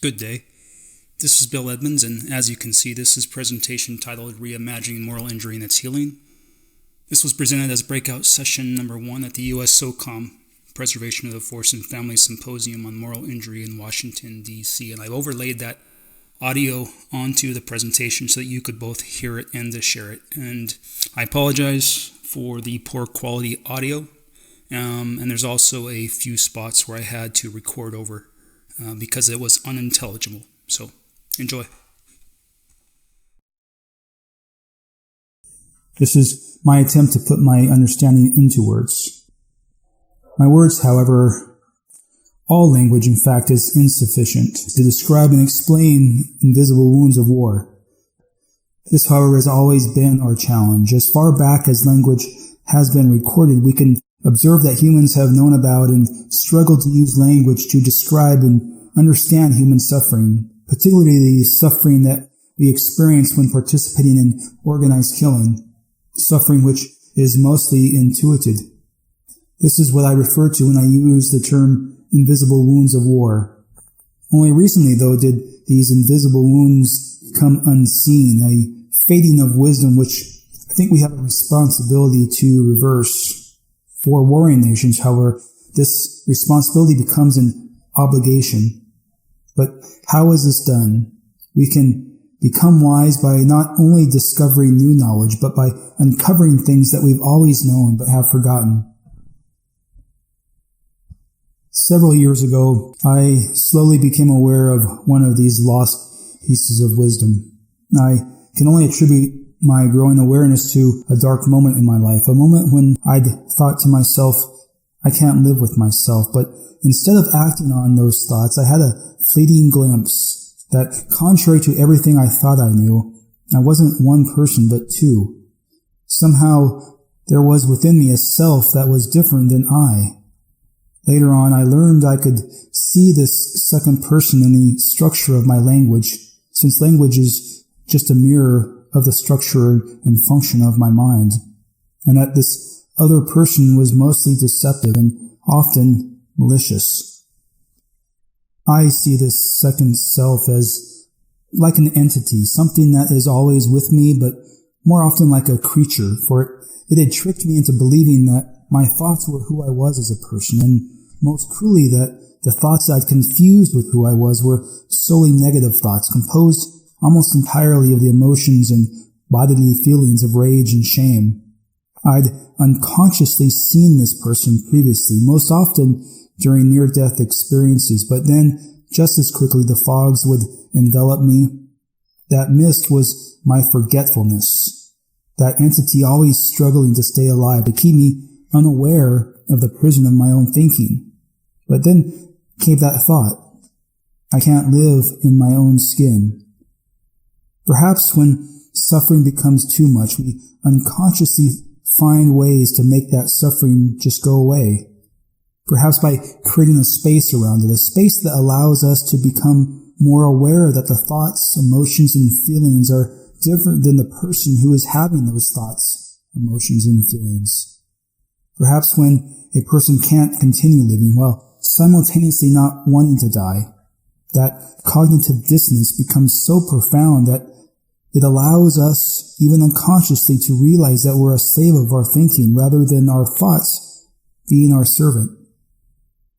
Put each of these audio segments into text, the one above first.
Good day. This is Bill Edmonds, and as you can see, this is a presentation titled Reimagining Moral Injury and Its Healing. This was presented as Breakout Session Number 1 at the U.S. SOCOM, Preservation of the Force and Family Symposium on Moral Injury in Washington, D.C., and I've overlaid that audio onto the presentation so that you could both hear it and to share it. And I apologize for the poor quality audio, and there's also a few spots where I had to record over because it was unintelligible. So, enjoy. This is my attempt to put my understanding into words. My words, however, all language, in fact, is insufficient to describe and explain invisible wounds of war. This, however, has always been our challenge. As far back as language has been recorded, we can observe that humans have known about and struggled to use language to describe and understand human suffering, particularly the suffering that we experience when participating in organized killing, suffering which is mostly intuited. This is what I refer to when I use the term invisible wounds of war. Only recently, though, did these invisible wounds become unseen, a fading of wisdom which I think we have a responsibility to reverse. For warring nations, however, this responsibility becomes an obligation. But how is this done? We can become wise by not only discovering new knowledge, but by uncovering things that we've always known but have forgotten. Several years ago, I slowly became aware of one of these lost pieces of wisdom. I can only attribute my growing awareness to a dark moment in my life, a moment when I'd thought to myself, I can't live with myself, but instead of acting on those thoughts, I had a fleeting glimpse that, contrary to everything I thought I knew, I wasn't one person but two. Somehow, there was within me a self that was different than I. Later on, I learned I could see this second person in the structure of my language, since language is just a mirror of the structure and function of my mind, and that this other person was mostly deceptive and often malicious. I see this second self as like an entity, something that is always with me, but more often like a creature, for it had tricked me into believing that my thoughts were who I was as a person, and most cruelly that the thoughts I'd confused with who I was were solely negative thoughts, composed almost entirely of the emotions and bodily feelings of rage and shame. I'd unconsciously seen this person previously, most often during near-death experiences, but then just as quickly the fogs would envelop me. That mist was my forgetfulness, that entity always struggling to stay alive, to keep me unaware of the prison of my own thinking. But then came that thought, I can't live in my own skin. Perhaps when suffering becomes too much, we unconsciously find ways to make that suffering just go away. Perhaps by creating a space around it, a space that allows us to become more aware that the thoughts, emotions, and feelings are different than the person who is having those thoughts, emotions, and feelings. Perhaps when a person can't continue living while simultaneously not wanting to die, that cognitive dissonance becomes so profound that it allows us, even unconsciously, to realize that we're a slave of our thinking rather than our thoughts being our servant.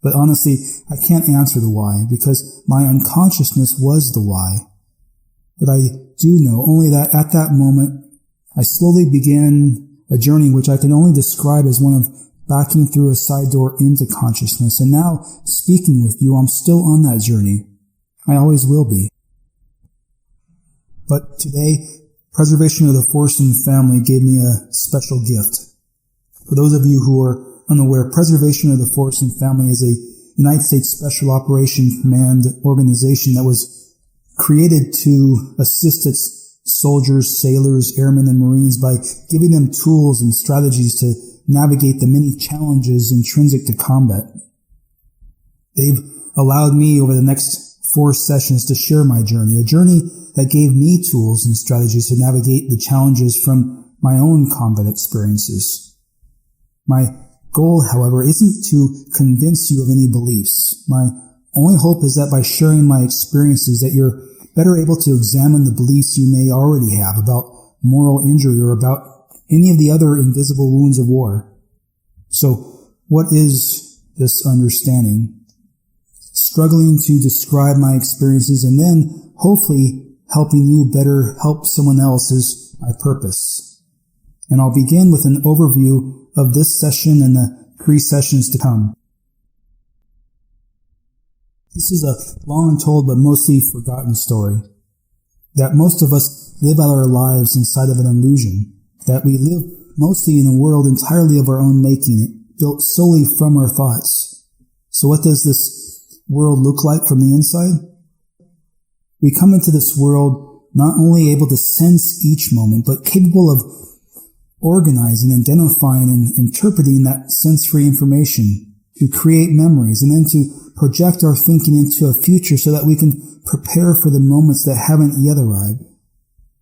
But honestly, I can't answer the why, because my unconsciousness was the why. But I do know only that at that moment, I slowly began a journey which I can only describe as one of backing through a side door into consciousness. And now, speaking with you, I'm still on that journey. I always will be. But today, Preservation of the Force and Family gave me a special gift. For those of you who are unaware, Preservation of the Force and Family is a United States Special Operations Command organization that was created to assist its soldiers, sailors, airmen, and Marines by giving them tools and strategies to navigate the many challenges intrinsic to combat. They've allowed me over the next 4 sessions to share my journey, a journey that gave me tools and strategies to navigate the challenges from my own combat experiences. My goal, however, isn't to convince you of any beliefs. My Only hope is that by sharing my experiences that you're better able to examine the beliefs you may already have about moral injury or about any of the other invisible wounds of war. So, what is this understanding? Struggling to describe my experiences and then, hopefully, helping you better help someone else is my purpose. And I'll begin with an overview of this session and the 3 sessions to come. This is a long told but mostly forgotten story. That most of us live out our lives inside of an illusion. That we live mostly in a world entirely of our own making, built solely from our thoughts. So what does this world look like from the inside? We come into this world not only able to sense each moment, but capable of organizing, identifying, and interpreting that sensory information, to create memories, and then to project our thinking into a future so that we can prepare for the moments that haven't yet arrived.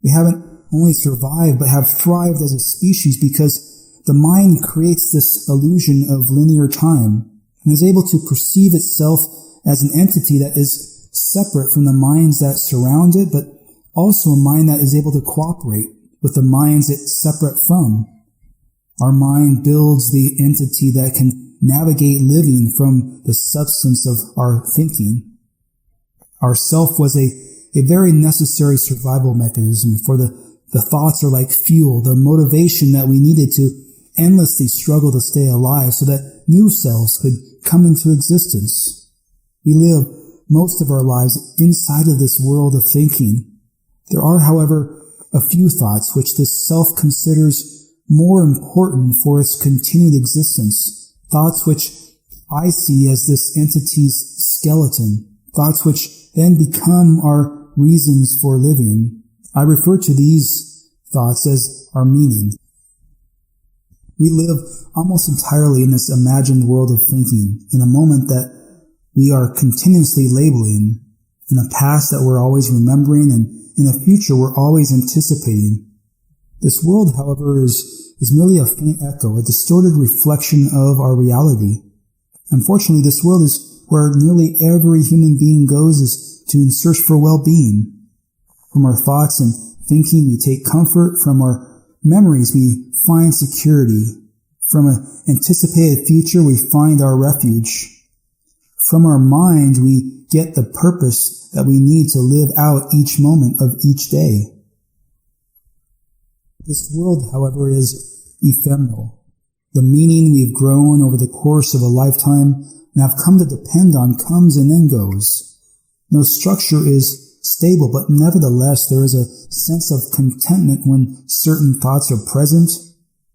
We haven't only survived, but have thrived as a species because the mind creates this illusion of linear time and is able to perceive itself as an entity that is separate from the minds that surround it, but also a mind that is able to cooperate with the minds it's separate from. Our mind builds the entity that can navigate living from the substance of our thinking. Our self was a very necessary survival mechanism, for the thoughts are like fuel, the motivation that we needed to endlessly struggle to stay alive so that new selves could come into existence. We live most of our lives inside of this world of thinking. There are, however, a few thoughts which this self considers more important for its continued existence, thoughts which I see as this entity's skeleton, thoughts which then become our reasons for living. I refer to these thoughts as our meaning. We live almost entirely in this imagined world of thinking, in a moment that we are continuously labeling, in a past that we're always remembering, and in a future we're always anticipating. This world, however, is merely a faint echo, a distorted reflection of our reality. Unfortunately, this world is where nearly every human being goes, is to in search for well-being. From our thoughts and thinking, we take comfort. From our memories, we find security. From an anticipated future, we find our refuge. From our mind, we get the purpose that we need to live out each moment of each day. This world, however, is ephemeral. The meaning we've grown over the course of a lifetime and have come to depend on comes and then goes. No structure is stable, but nevertheless there is a sense of contentment when certain thoughts are present.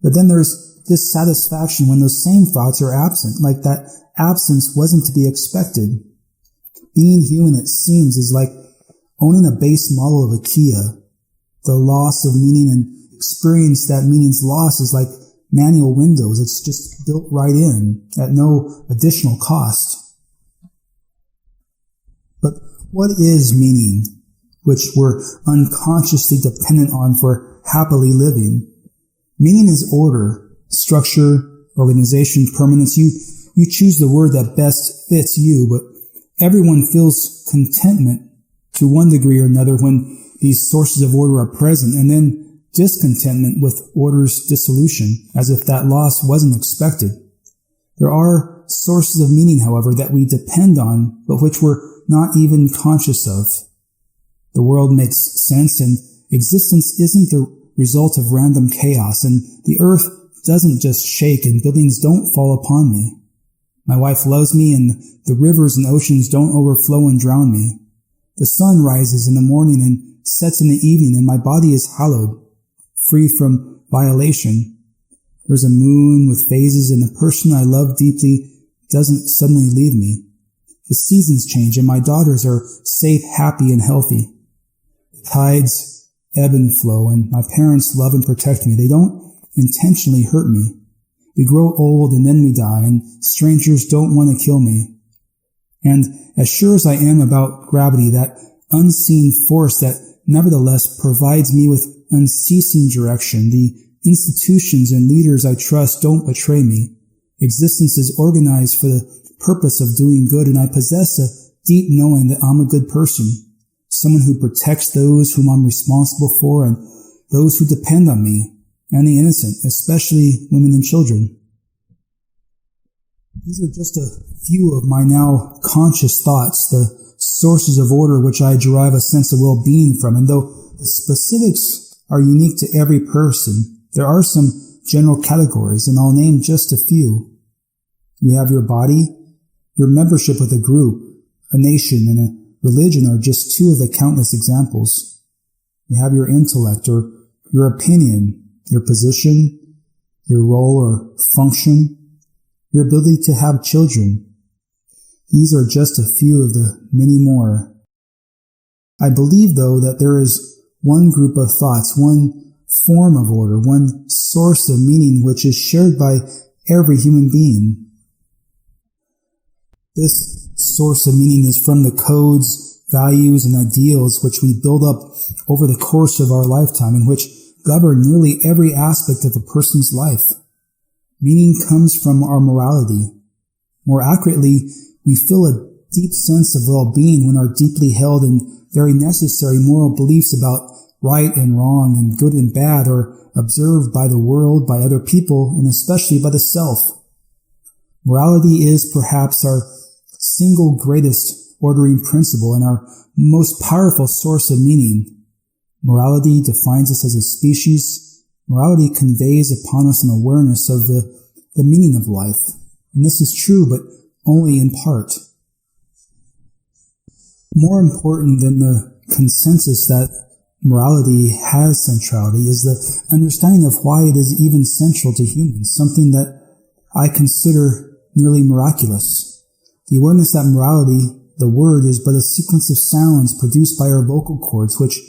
But then there's dissatisfaction when those same thoughts are absent, like that absence wasn't to be expected. Being human, it seems, is like owning a base model of a Kia. The loss of meaning and experience that meaning's loss is like manual windows. It's just built right in at no additional cost. But what is meaning, which we're unconsciously dependent on for happily living? Meaning is order, structure, organization, permanence. You choose the word that best fits you, but everyone feels contentment to one degree or another when these sources of order are present, and then discontentment with order's dissolution, as if that loss wasn't expected. There are sources of meaning, however, that we depend on, but which we're not even conscious of. The world makes sense, and existence isn't the result of random chaos, and the earth doesn't just shake, and buildings don't fall upon me. My wife loves me, and the rivers and oceans don't overflow and drown me. The sun rises in the morning and sets in the evening, and my body is hallowed, free from violation. There's a moon with phases, and the person I love deeply doesn't suddenly leave me. The seasons change, and my daughters are safe, happy, and healthy. The tides ebb and flow, and my parents love and protect me. They don't intentionally hurt me. We grow old, and then we die, and strangers don't want to kill me. And as sure as I am about gravity, that unseen force that nevertheless provides me with unceasing direction, the institutions and leaders I trust don't betray me. Existence is organized for the purpose of doing good, and I possess a deep knowing that I'm a good person, someone who protects those whom I'm responsible for and those who depend on me, and the innocent, especially women and children. These are just a few of my now conscious thoughts, the sources of order which I derive a sense of well-being from, and though the specifics are unique to every person, there are some general categories, and I'll name just a few. You have your body, your membership with a group, a nation, and a religion are just two of the countless examples. You have your intellect, or your opinion, your position, your role or function, your ability to have children. These are just a few of the many more. I believe, though, that there is one group of thoughts, one form of order, one source of meaning which is shared by every human being. This source of meaning is from the codes, values, and ideals which we build up over the course of our lifetime and which govern nearly every aspect of a person's life. Meaning comes from our morality. More accurately, we feel a deep sense of well-being when our deeply held and very necessary moral beliefs about right and wrong and good and bad are observed by the world, by other people, and especially by the self. Morality is perhaps our single greatest ordering principle and our most powerful source of meaning. Morality defines us as a species. Morality conveys upon us an awareness of the meaning of life. And this is true, but only in part. More important than the consensus that morality has centrality is the understanding of why it is even central to humans, something that I consider nearly miraculous. The awareness that morality, the word, is but a sequence of sounds produced by our vocal cords, which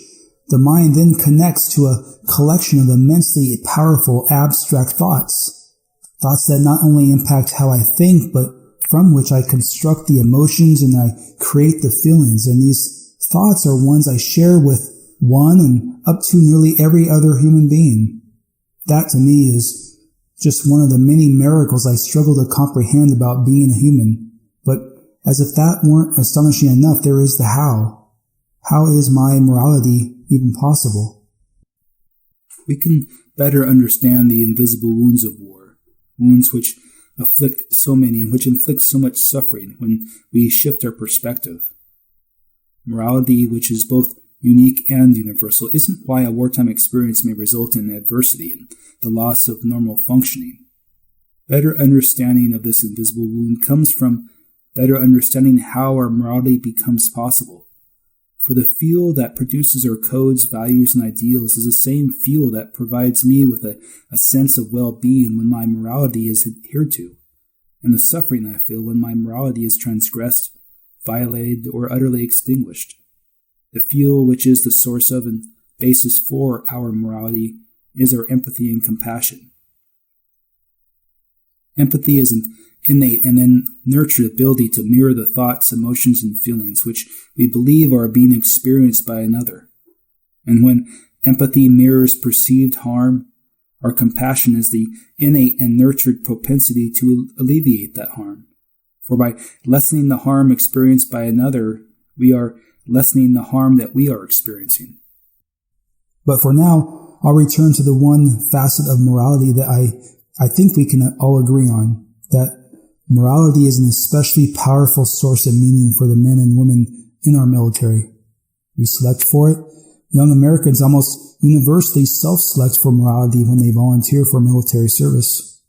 the mind then connects to a collection of immensely powerful abstract thoughts. Thoughts that not only impact how I think, but from which I construct the emotions and I create the feelings. And these thoughts are ones I share with one and up to nearly every other human being. That to me is just one of the many miracles I struggle to comprehend about being a human. But as if that weren't astonishing enough, there is the how. How is my morality even possible? We can better understand the invisible wounds of war, wounds which afflict so many and which inflict so much suffering when we shift our perspective. Morality, which is both unique and universal, isn't why a wartime experience may result in adversity and the loss of normal functioning. Better understanding of this invisible wound comes from better understanding how our morality becomes possible. For the fuel that produces our codes, values, and ideals is the same fuel that provides me with a sense of well-being when my morality is adhered to, and the suffering I feel when my morality is transgressed, violated, or utterly extinguished. The fuel which is the source of and basis for our morality is our empathy and compassion. Empathy is an innate and then nurtured ability to mirror the thoughts, emotions, and feelings which we believe are being experienced by another. And when empathy mirrors perceived harm, our compassion is the innate and nurtured propensity to alleviate that harm. For by lessening the harm experienced by another, we are lessening the harm that we are experiencing. But for now, I'll return to the one facet of morality that I think we can all agree on, that morality is an especially powerful source of meaning for the men and women in our military. We select for it. Young Americans almost universally self-select for morality when they volunteer for military service.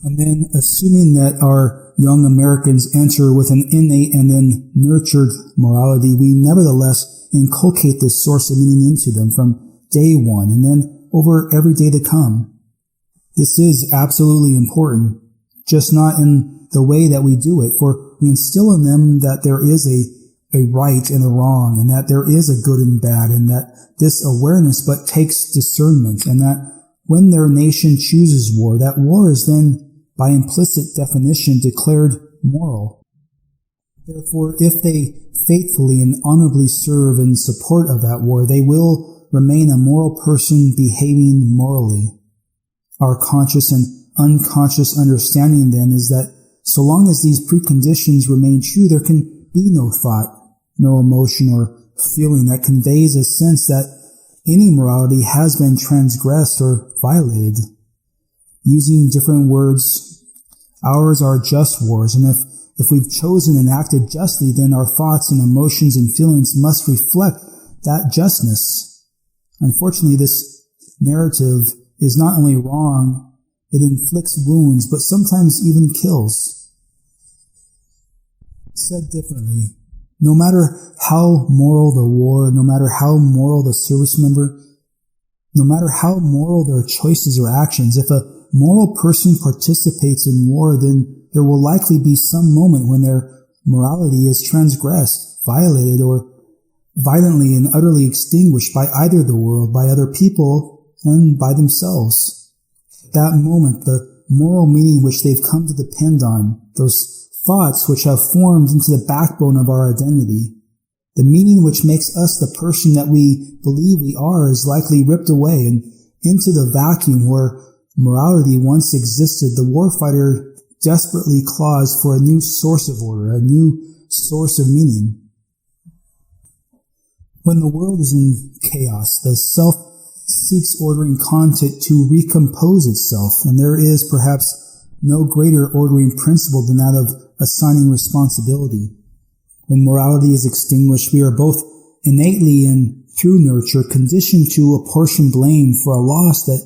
And then, assuming that our young Americans enter with an innate and then nurtured morality, we nevertheless inculcate this source of meaning into them from day one and then over every day to come. This is absolutely important, just not in the way that we do it, for we instill in them that there is a right and a wrong, and that there is a good and bad, and that this awareness but takes discernment, and that when their nation chooses war, that war is then, by implicit definition, declared moral. Therefore, if they faithfully and honorably serve in support of that war, they will remain a moral person behaving morally. Our conscious and unconscious understanding then is that so long as these preconditions remain true, there can be no thought, no emotion or feeling that conveys a sense that any morality has been transgressed or violated. Using different words, ours are just wars, and if we've chosen and acted justly, then our thoughts and emotions and feelings must reflect that justness. Unfortunately, this narrative is not only wrong, it inflicts wounds, but sometimes even kills. Said differently, no matter how moral the war, no matter how moral the service member, no matter how moral their choices or actions, if a moral person participates in war, then there will likely be some moment when their morality is transgressed, violated, or violently and utterly extinguished by either the world, by other people, and by themselves. At that moment, the moral meaning which they've come to depend on, those thoughts which have formed into the backbone of our identity, the meaning which makes us the person that we believe we are, is likely ripped away, and into the vacuum where morality once existed, the warfighter desperately claws for a new source of order, a new source of meaning. When the world is in chaos, the self seeks ordering content to recompose itself, and there is perhaps no greater ordering principle than that of assigning responsibility. When morality is extinguished, we are both innately and through nurture conditioned to apportion blame for a loss that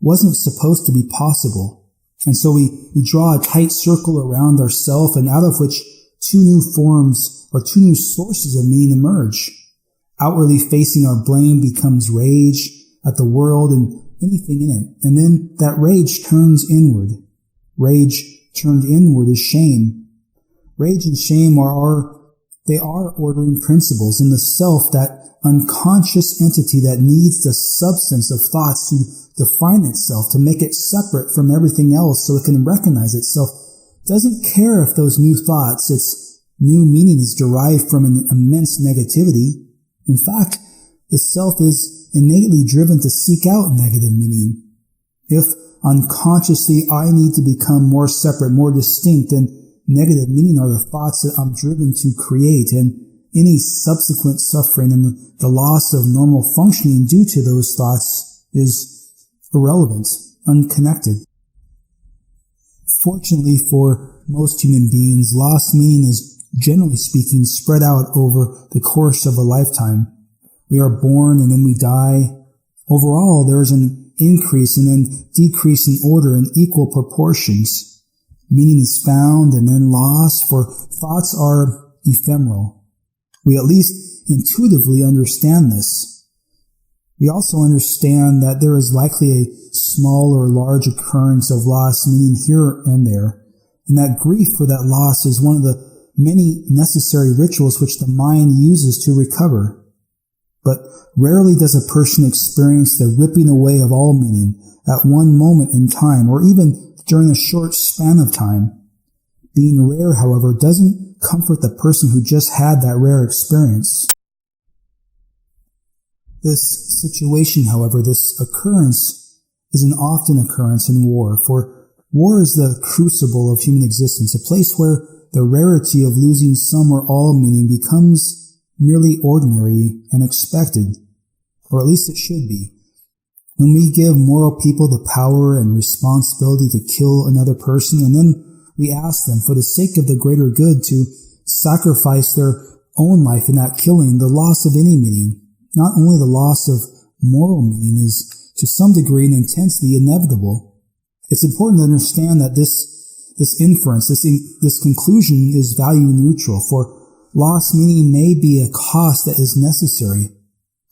wasn't supposed to be possible. And so we draw a tight circle around ourselves, and out of which two new forms or two new sources of meaning emerge. Outwardly facing our blame becomes rage at the world and anything in it. And then that rage turns inward. Rage turned inward is shame. Rage and shame are ordering principles in the self, that unconscious entity that needs the substance of thoughts to define itself, to make it separate from everything else so it can recognize itself. Doesn't care if those new thoughts, its new meaning, is derived from an immense negativity. In fact, the self is innately driven to seek out negative meaning. If unconsciously I need to become more separate, more distinct, then negative meaning are the thoughts that I'm driven to create, and any subsequent suffering and the loss of normal functioning due to those thoughts is irrelevant, unconnected. Fortunately for most human beings, lost meaning is, generally speaking, spread out over the course of a lifetime. We are born and then we die. Overall, there is an increase and then decrease in order in equal proportions. Meaning is found and then lost, for thoughts are ephemeral. We at least intuitively understand this. We also understand that there is likely a small or large occurrence of lost meaning here and there, and that grief for that loss is one of the many necessary rituals which the mind uses to recover. But rarely does a person experience the ripping away of all meaning at one moment in time, or even during a short span of time. Being rare, however, doesn't comfort the person who just had that rare experience. This situation, however, this occurrence, is an often occurrence in war, for war is the crucible of human existence, a place where the rarity of losing some or all meaning becomes merely ordinary and expected, or at least it should be. When we give moral people the power and responsibility to kill another person, and then we ask them, for the sake of the greater good, to sacrifice their own life in that killing, the loss of any meaning, not only the loss of moral meaning, is to some degree and intensity inevitable. It's important to understand that this inference, this conclusion is value neutral, for lost meaning may be a cost that is necessary.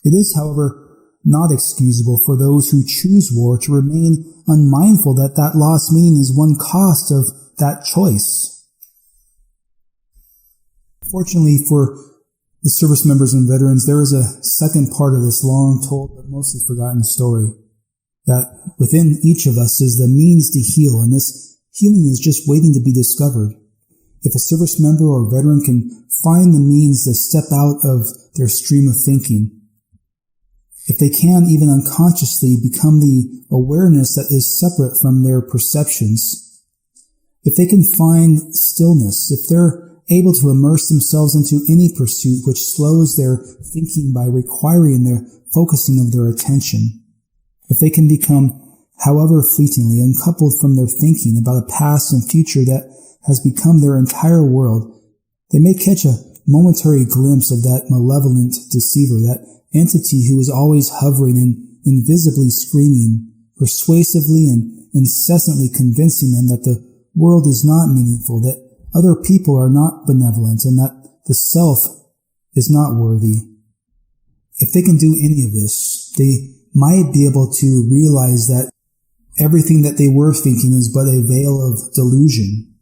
It is, however, not excusable for those who choose war to remain unmindful that that lost meaning is one cost of that choice. Fortunately for the service members and veterans, there is a second part of this long-told but mostly forgotten story, that within each of us is the means to heal, and this healing is just waiting to be discovered. If a service member or veteran can find the means to step out of their stream of thinking, if they can even unconsciously become the awareness that is separate from their perceptions, If they can find stillness, if they're able to immerse themselves into any pursuit which slows their thinking by requiring their focusing of their attention, if they can become, however fleetingly, uncoupled from their thinking about a past and future that has become their entire world, they may catch a momentary glimpse of that malevolent deceiver, that entity who is always hovering and invisibly screaming, persuasively and incessantly convincing them that the world is not meaningful, that other people are not benevolent, and that the self is not worthy. If they can do any of this, they might be able to realize that everything that they were thinking is but a veil of delusion,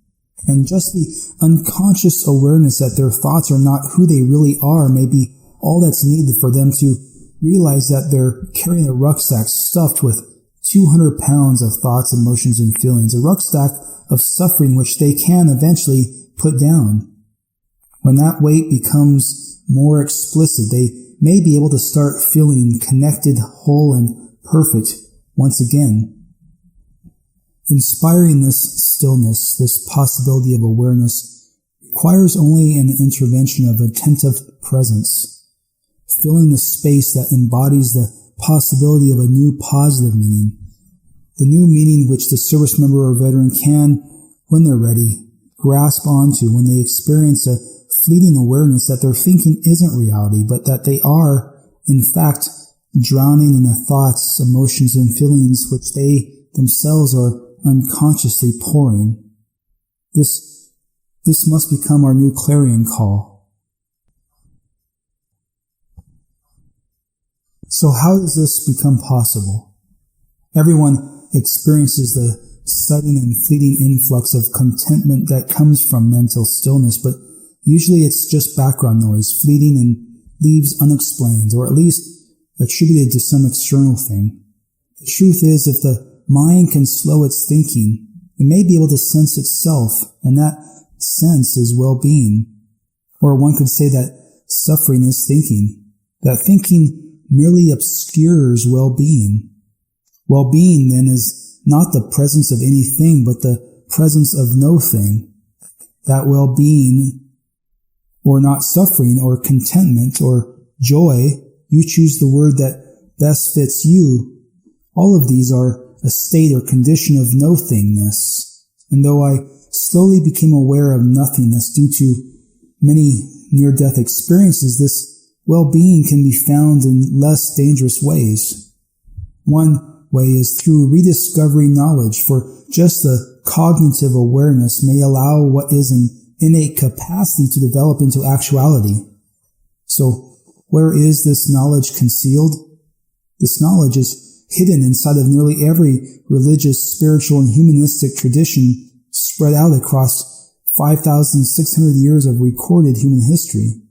and just the unconscious awareness that their thoughts are not who they really are may be all that's needed for them to realize that they're carrying a rucksack stuffed with 200 pounds of thoughts, emotions, and feelings, a rucksack of suffering which they can eventually put down. When that weight becomes more explicit, they may be able to start feeling connected, whole, and perfect once again. Inspiring this stillness, this possibility of awareness, requires only an intervention of attentive presence, filling the space that embodies the possibility of a new positive meaning, the new meaning which the service member or veteran can, when they're ready, grasp onto when they experience a fleeting awareness that their thinking isn't reality, but that they are, in fact, drowning in the thoughts, emotions, and feelings which they themselves are unconsciously pouring. This must become our new clarion call. So how does this become possible? Everyone experiences the sudden and fleeting influx of contentment that comes from mental stillness, but usually it's just background noise, fleeting and leaves unexplained, or at least attributed to some external thing. The truth is, if the mind can slow its thinking, it may be able to sense itself, and that sense is well-being. Or one could say that suffering is thinking, that thinking merely obscures well-being. Well-being, then, is not the presence of anything, but the presence of no thing. That well-being, or not suffering, or contentment, or joy, you choose the word that best fits you. All of these are a state or condition of no-thingness. And though I slowly became aware of nothingness due to many near-death experiences, this well-being can be found in less dangerous ways. One way is through rediscovering knowledge, for just the cognitive awareness may allow what is an innate capacity to develop into actuality. So, where is this knowledge concealed? This knowledge is hidden inside of nearly every religious, spiritual, and humanistic tradition spread out across 5,600 years of recorded human history.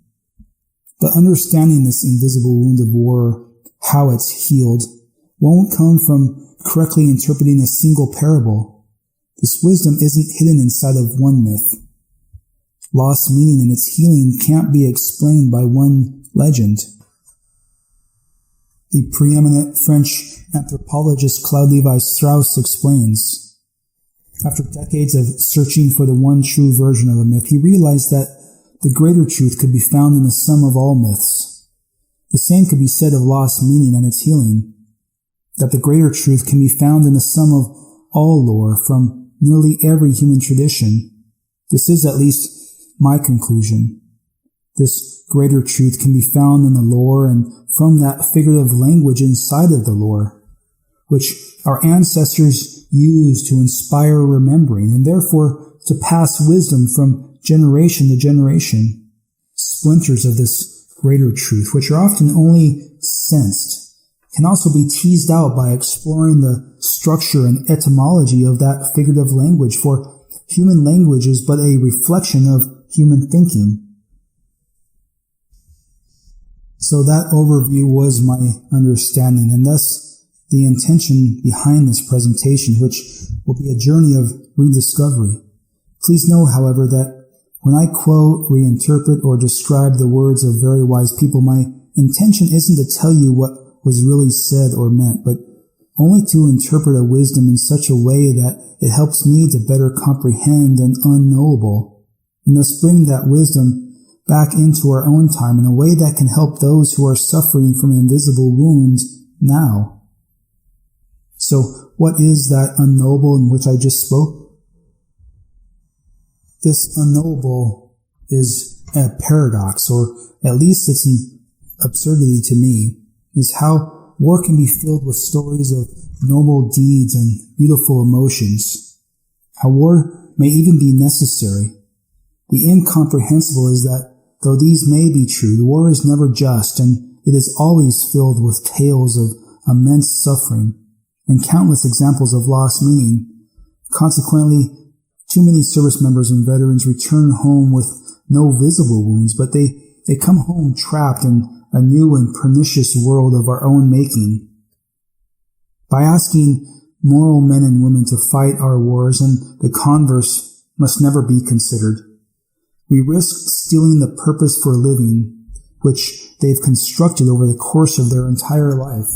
But understanding this invisible wound of war, how it's healed, won't come from correctly interpreting a single parable. This wisdom isn't hidden inside of one myth. Lost meaning in its healing can't be explained by one legend. The preeminent French anthropologist Claude Lévi-Strauss explains, after decades of searching for the one true version of a myth, he realized that the greater truth could be found in the sum of all myths. The same could be said of lost meaning and its healing, that the greater truth can be found in the sum of all lore from nearly every human tradition. This is at least my conclusion. This greater truth can be found in the lore and from that figurative language inside of the lore, which our ancestors used to inspire remembering and therefore to pass wisdom from generation to generation. Splinters of this greater truth, which are often only sensed, can also be teased out by exploring the structure and etymology of that figurative language, for human language is but a reflection of human thinking. So that overview was my understanding, and thus the intention behind this presentation, which will be a journey of rediscovery. Please know, however, that when I quote, reinterpret, or describe the words of very wise people, my intention isn't to tell you what was really said or meant, but only to interpret a wisdom in such a way that it helps me to better comprehend an unknowable, and thus bring that wisdom back into our own time in a way that can help those who are suffering from invisible wounds now. So, what is that unknowable in which I just spoke? This unknowable is a paradox, or at least it's an absurdity to me, is how war can be filled with stories of noble deeds and beautiful emotions. How war may even be necessary. The incomprehensible is that though these may be true, the war is never just, and it is always filled with tales of immense suffering and countless examples of lost meaning. Consequently, too many service members and veterans return home with no visible wounds, but they come home trapped in a new and pernicious world of our own making. By asking moral men and women to fight our wars, and the converse must never be considered, we risk stealing the purpose for living which they've constructed over the course of their entire life,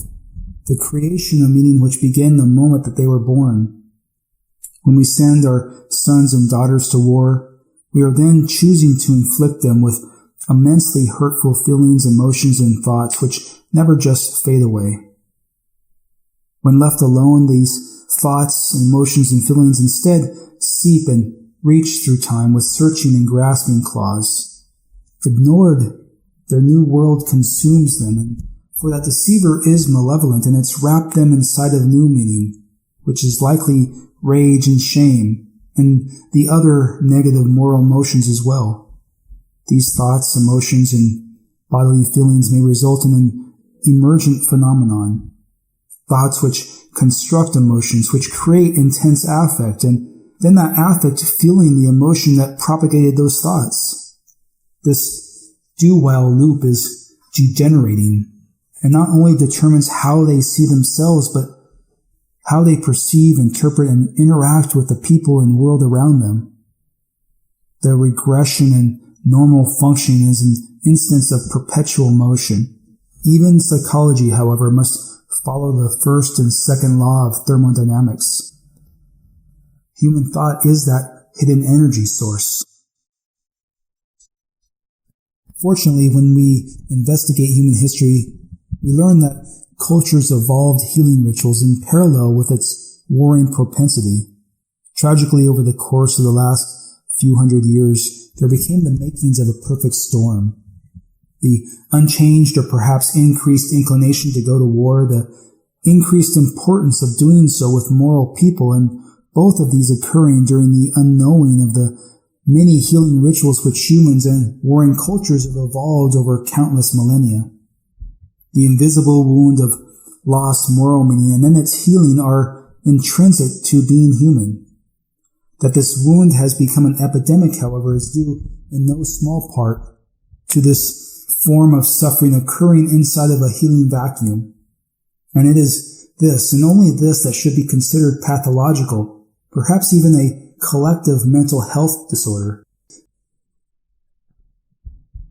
the creation of meaning which began the moment that they were born. When we send our sons and daughters to war, we are then choosing to inflict them with immensely hurtful feelings, emotions, and thoughts which never just fade away. When left alone, these thoughts, emotions, and feelings instead seep and reach through time with searching and grasping claws. Ignored, their new world consumes them, and for that deceiver is malevolent, and it's wrapped them inside of new meaning, which is likely rage and shame, and the other negative moral emotions as well. These thoughts, emotions, and bodily feelings may result in an emergent phenomenon. Thoughts which construct emotions, which create intense affect, and then that affect fueling the emotion that propagated those thoughts. This do-while loop is degenerating, and not only determines how they see themselves, but how they perceive, interpret, and interact with the people and world around them. Their regression and normal functioning is an instance of perpetual motion. Even psychology, however, must follow the first and second law of thermodynamics. Human thought is that hidden energy source. Fortunately, when we investigate human history, we learn that cultures evolved healing rituals in parallel with its warring propensity. Tragically, over the course of the last few hundred years, there became the makings of a perfect storm. The unchanged or perhaps increased inclination to go to war, the increased importance of doing so with moral people, and both of these occurring during the unknowing of the many healing rituals which humans and warring cultures have evolved over countless millennia. The invisible wound of lost moral meaning and then its healing are intrinsic to being human. That this wound has become an epidemic, however, is due in no small part to this form of suffering occurring inside of a healing vacuum. And it is this, and only this, that should be considered pathological, perhaps even a collective mental health disorder.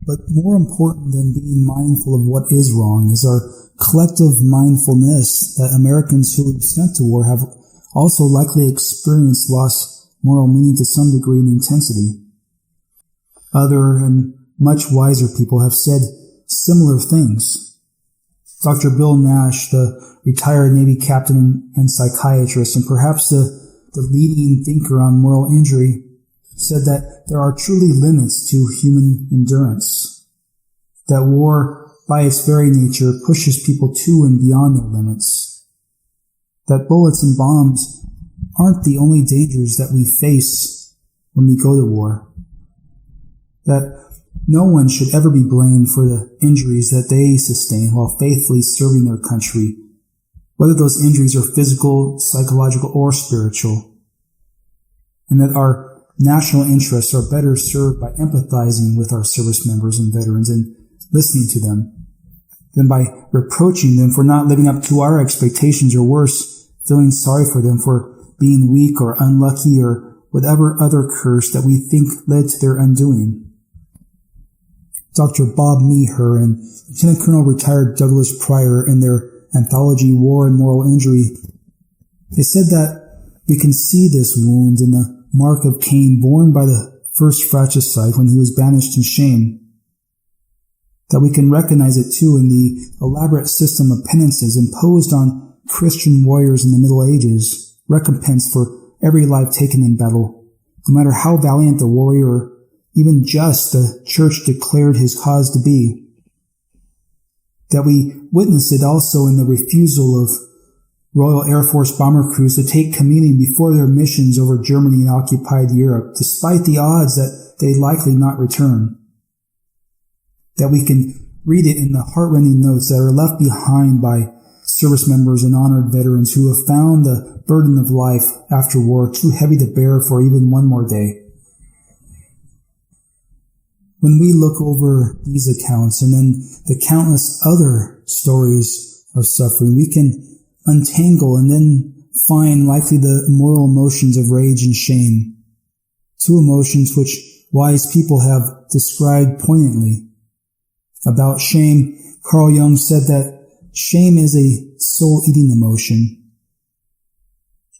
But more important than being mindful of what is wrong is our collective mindfulness that Americans who we've sent to war have also likely experienced lost moral meaning to some degree and intensity. Other and much wiser people have said similar things. Dr. Bill Nash, the retired Navy captain and psychiatrist, and perhaps the leading thinker on moral injury, said that there are truly limits to human endurance. That war, by its very nature, pushes people to and beyond their limits. That bullets and bombs aren't the only dangers that we face when we go to war. That no one should ever be blamed for the injuries that they sustain while faithfully serving their country, whether those injuries are physical, psychological, or spiritual. And that our national interests are better served by empathizing with our service members and veterans and listening to them than by reproaching them for not living up to our expectations, or worse, feeling sorry for them for being weak or unlucky or whatever other curse that we think led to their undoing. Dr. Bob Meeher and Lieutenant Colonel retired Douglas Pryor, in their anthology War and Moral Injury, they said that we can see this wound in the mark of Cain borne by the first fratricide when he was banished in shame, that we can recognize it too in the elaborate system of penances imposed on Christian warriors in the Middle Ages, recompense for every life taken in battle, no matter how valiant the warrior or even just the church declared his cause to be. That we witness it also in the refusal of Royal Air Force bomber crews to take communion before their missions over Germany and occupied Europe, despite the odds that they'd likely not return. That we can read it in the heartrending notes that are left behind by service members and honored veterans who have found the burden of life after war too heavy to bear for even one more day. When we look over these accounts and then the countless other stories of suffering, we can untangle and then find likely the moral emotions of rage and shame, two emotions which wise people have described poignantly. About shame, Carl Jung said that shame is a soul-eating emotion.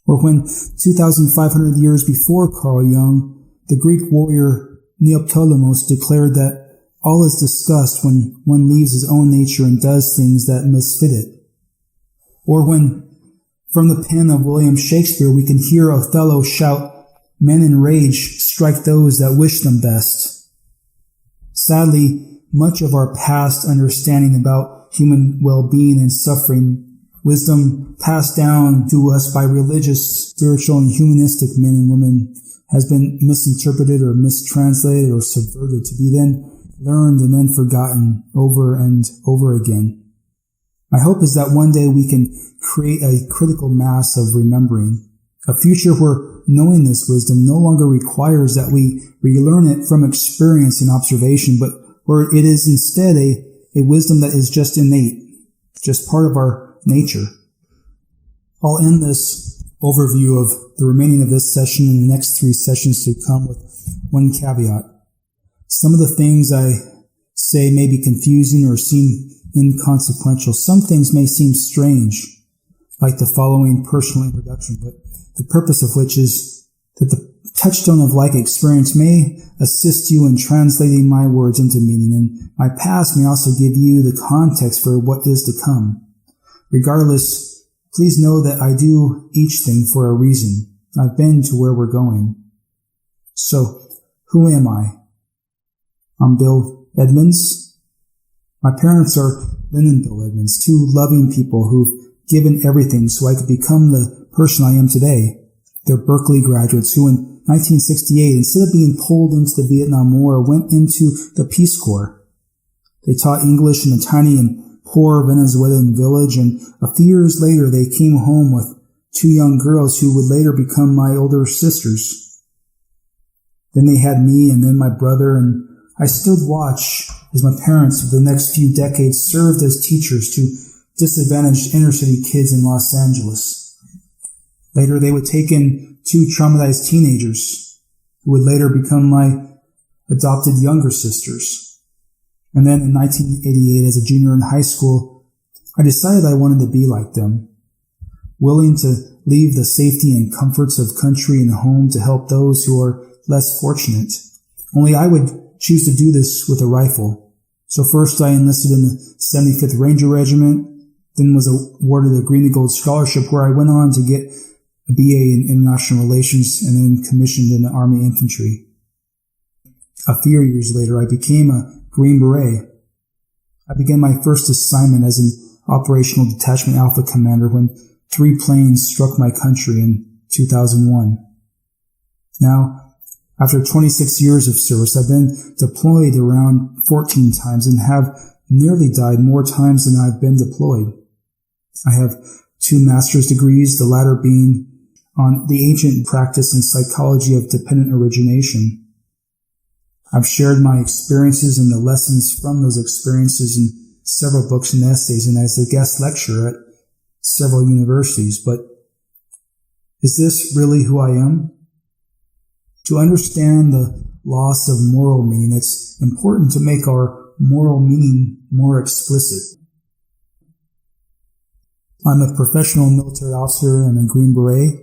Or when 2,500 years before Carl Jung, the Greek warrior Neoptolemus declared that all is disgust when one leaves his own nature and does things that misfit it. Or when, from the pen of William Shakespeare, we can hear Othello shout, "Men in rage strike those that wish them best." Sadly, much of our past understanding about human well-being and suffering, wisdom passed down to us by religious, spiritual, and humanistic men and women, has been misinterpreted or mistranslated or subverted to be then learned and then forgotten over and over again. My hope is that one day we can create a critical mass of remembering, a future where knowing this wisdom no longer requires that we relearn it from experience and observation, but where it is instead a wisdom that is just innate, just part of our nature. I'll end this overview of the remaining of this session and the next 3 sessions to come with one caveat. Some of the things I say may be confusing or seem inconsequential. Some things may seem strange, like the following personal introduction, but the purpose of which is that the touchstone of like experience may assist you in translating my words into meaning, and my past may also give you the context for what is to come. Regardless, please know that I do each thing for a reason. I've been to where we're going. So, who am I? I'm Bill Edmonds. My parents are Lynn and Bill Edmonds, 2 loving people who've given everything so I could become the person I am today. They're Berkeley graduates who in 1968, instead of being pulled into the Vietnam War, went into the Peace Corps. They taught English in a tiny and poor Venezuelan village, and a few years later they came home with 2 young girls who would later become my older sisters. Then they had me and then my brother, and I stood watch as my parents for the next few decades served as teachers to disadvantaged inner-city kids in Los Angeles. Later they would take in 2 traumatized teenagers who would later become my adopted younger sisters. And then in 1988, as a junior in high school, I decided I wanted to be like them, willing to leave the safety and comforts of country and home to help those who are less fortunate. Only I would choose to do this with a rifle. So first I enlisted in the 75th Ranger Regiment, then was awarded a Green and Gold Scholarship where I went on to get a BA in International Relations and then commissioned in the Army Infantry. A few years later, I became a Green Beret. I began my first assignment as an Operational Detachment Alpha Commander when 3 planes struck my country in 2001. Now, after 26 years of service, I've been deployed around 14 times and have nearly died more times than I've been deployed. I have 2 master's degrees, the latter being on the ancient practice and psychology of dependent origination. I've shared my experiences and the lessons from those experiences in several books and essays and as a guest lecturer at several universities. But is this really who I am? To understand the loss of moral meaning, it's important to make our moral meaning more explicit. I'm a professional military officer and a Green Beret.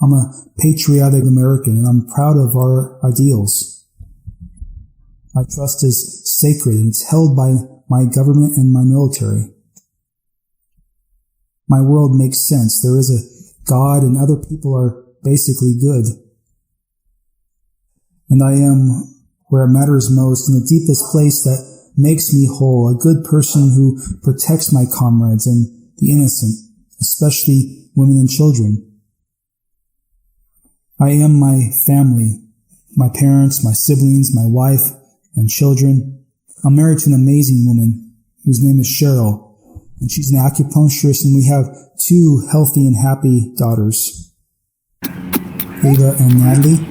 I'm a patriotic American, and I'm proud of our ideals. My trust is sacred, and it's held by my government and my military. My world makes sense. There is a God, and other people are basically good. And I am where it matters most, in the deepest place that makes me whole, a good person who protects my comrades and the innocent, especially women and children. I am my family, my parents, my siblings, my wife, and children. I'm married to an amazing woman whose name is Cheryl, and she's an acupuncturist, and we have 2 healthy and happy daughters, Ava and Natalie.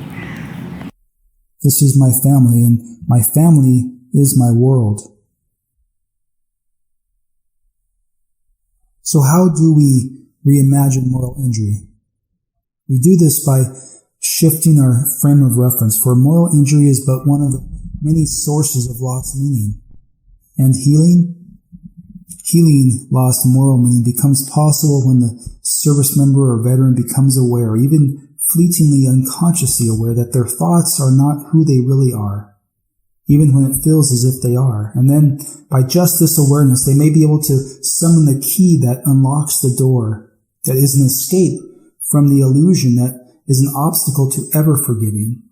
This is my family, and my family is my world. So how do we reimagine moral injury? We do this by shifting our frame of reference, for moral injury is but one of the many sources of lost meaning. And healing lost moral meaning becomes possible when the service member or veteran becomes aware, even fleetingly unconsciously aware, that their thoughts are not who they really are, even when it feels as if they are. And then, by just this awareness, they may be able to summon the key that unlocks the door, that is an escape from the illusion that is an obstacle to ever forgiving.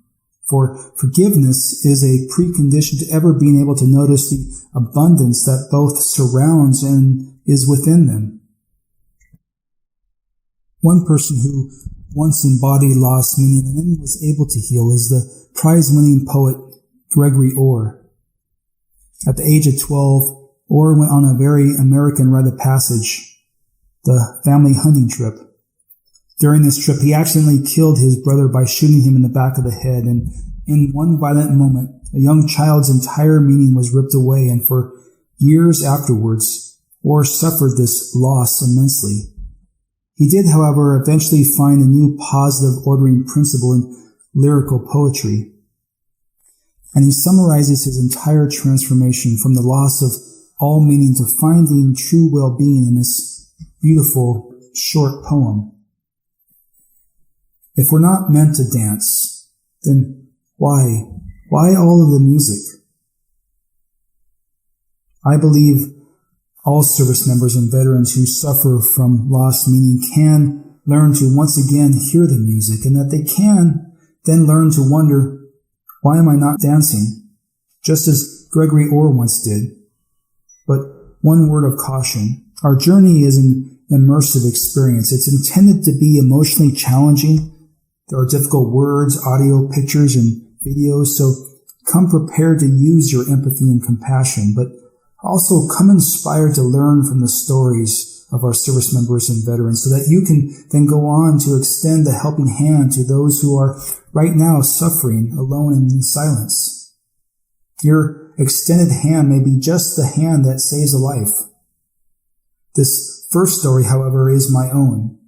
For forgiveness is a precondition to ever being able to notice the abundance that both surrounds and is within them. One person who once embodied lost meaning and then was able to heal is the prize-winning poet Gregory Orr. At the age of 12, Orr went on a very American rite of passage, the family hunting trip. During this trip, he accidentally killed his brother by shooting him in the back of the head, and in one violent moment, a young child's entire meaning was ripped away, and for years afterwards, Orr suffered this loss immensely. He did, however, eventually find a new positive ordering principle in lyrical poetry, and he summarizes his entire transformation from the loss of all meaning to finding true well-being in this beautiful, short poem. If we're not meant to dance, then why? Why all of the music? I believe all service members and veterans who suffer from lost meaning can learn to once again hear the music, and that they can then learn to wonder, why am I not dancing? Just as Gregory Orr once did. But one word of caution. Our journey is an immersive experience. It's intended to be emotionally challenging. There are difficult words, audio, pictures, and videos, so come prepared to use your empathy and compassion, but also come inspired to learn from the stories of our service members and veterans so that you can then go on to extend a helping hand to those who are right now suffering alone and in silence. Your extended hand may be just the hand that saves a life. This first story, however, is my own.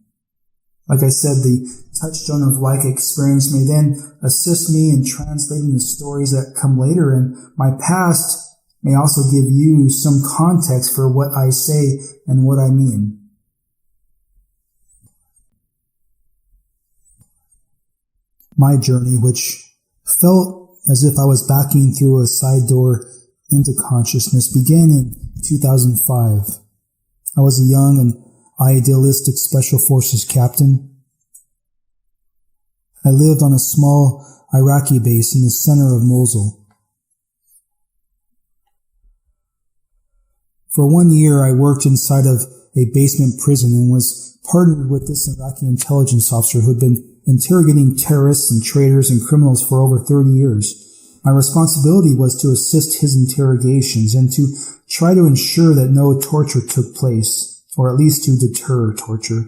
Like I said, the touchstone of like experience may then assist me in translating the stories that come later, and my past may also give you some context for what I say and what I mean. My journey, which felt as if I was backing through a side door into consciousness, began in 2005. I was a young and idealistic Special Forces captain. I lived on a small Iraqi base in the center of Mosul. For 1 year, I worked inside of a basement prison and was partnered with this Iraqi intelligence officer who had been interrogating terrorists and traitors and criminals for over 30 years. My responsibility was to assist his interrogations and to try to ensure that no torture took place, or at least to deter torture.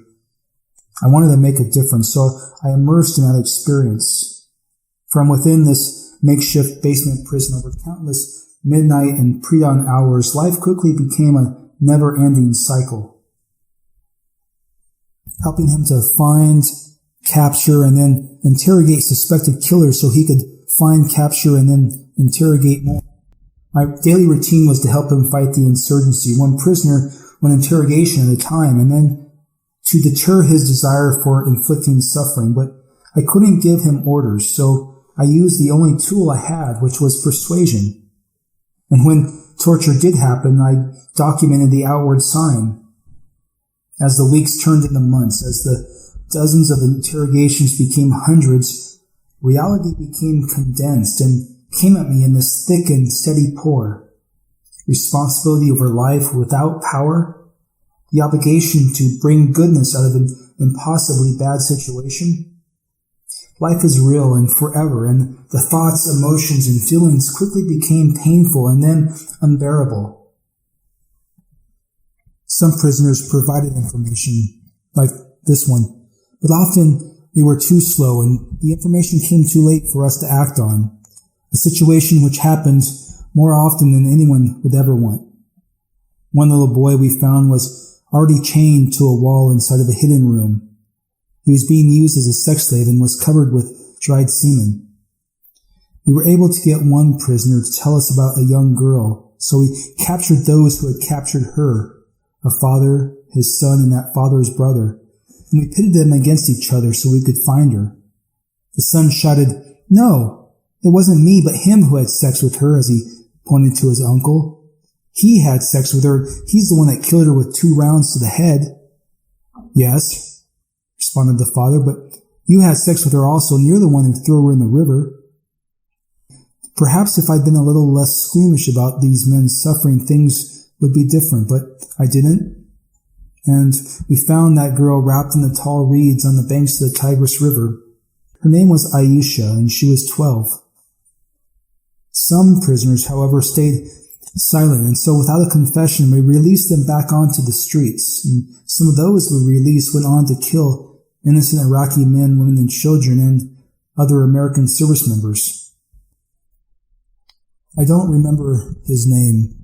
I wanted to make a difference, so I immersed in that experience. From within this makeshift basement prison over countless midnight and pre-dawn hours, life quickly became a never-ending cycle. Helping him to find, capture, and then interrogate suspected killers so he could find, capture, and then interrogate more. My daily routine was to help him fight the insurgency. One prisoner one interrogation at a time, and then to deter his desire for inflicting suffering, but I couldn't give him orders, so I used the only tool I had, which was persuasion. And when torture did happen, I documented the outward sign. As the weeks turned into months, as the dozens of interrogations became hundreds, reality became condensed and came at me in this thick and steady pour. Responsibility over life without power, the obligation to bring goodness out of an impossibly bad situation. Life is real and forever, and the thoughts, emotions, and feelings quickly became painful and then unbearable. Some prisoners provided information, like this one, but often we were too slow and the information came too late for us to act on, a situation which happened more often than anyone would ever want. One little boy we found was already chained to a wall inside of a hidden room. He was being used as a sex slave and was covered with dried semen. We were able to get one prisoner to tell us about a young girl, so we captured those who had captured her, a father, his son, and that father's brother, and we pitted them against each other so we could find her. The son shouted, "No, it wasn't me but him who had sex with her," as he pointed to his uncle. "He had sex with her. He's the one that killed her with 2 rounds to the head." "Yes," responded the father, "but you had sex with her also, and you're the one who threw her in the river." Perhaps if I'd been a little less squeamish about these men's suffering, things would be different, but I didn't. And we found that girl wrapped in the tall reeds on the banks of the Tigris River. Her name was Aisha, and she was 12. Some prisoners, however, stayed silent, and so without a confession, we released them back onto the streets, and some of those we released went on to kill innocent Iraqi men, women, and children, and other American service members. I don't remember his name.